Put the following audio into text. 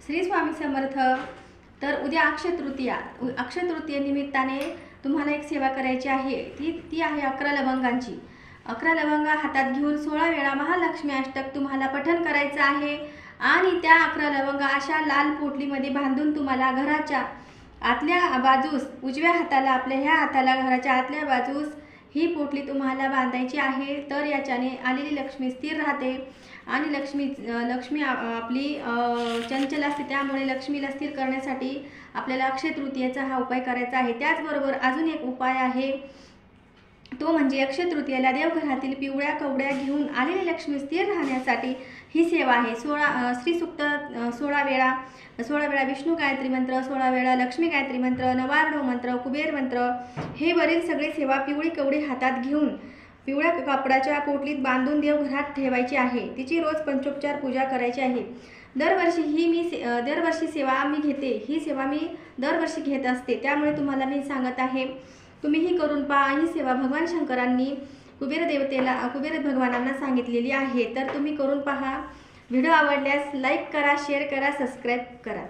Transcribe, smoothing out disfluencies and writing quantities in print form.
श्री स्वामी समर्थ। तर उद्या अक्षय तृतीया निमित्ताने तुम्हाला एक सेवा करायची आहे। ती आहे 11 लवंगांची। 11 लवंगा हातात घेऊन 16 वेळा महालक्ष्मी अष्टक तुम्हाला पठण करायचं आहे आणि त्या 11 लवंगा अशा लाल पोटलीमध्ये बांधून तुम्हाला घराच्या आतल्या बाजूस उजव्या हाताला आपल्या ह्या हाताला घराच्या आतल्या बाजूस ही पोटली तुम्हाला बांधायची आहे। तर याच्याने आलेली लक्ष्मी स्थिर राहते आणि लक्ष्मी आपली चंचल असते, त्यामुळे लक्ष्मीला स्थिर करण्यासाठी आपल्याला अक्षय तृतीयेचा हा उपाय करायचा आहे। त्याचबरोबर अजून एक उपाय आहे, तो म्हणजे अक्षय तृतीयेला देवघरातील पिवळ्या कवड्या घेऊन आलेली लक्ष्मी स्थिर राहण्यासाठी ही सेवा आहे। 16 श्रीसूक्त 16 वेळा विष्णू गायत्री मंत्र, 16 वेळा लक्ष्मी गायत्री मंत्र, नवार्णव मंत्र, कुबेर मंत्र, हे वरील सगळे सेवा पिवळी कवडी हातात घेऊन पिवळ्या कापडाच्या पोटलीत बांधून देवघरात ठेवायची आहे। तिची रोज पंचोपचार पूजा करायची आहे। दरवर्षी सेवा मी घेते, ही सेवा मी दरवर्षी घेत असते, त्यामुळे तुम्हाला मी सांगत आहे, तुम्हीही करून पहा। ही सेवा भगवान शंकरांनी कुबेर भगवानांना सांगितलेली आहे, तर तुम्ही करून पहा। व्हिडिओ आवडल्यास लाईक करा, शेअर करा, सबस्क्राईब करा।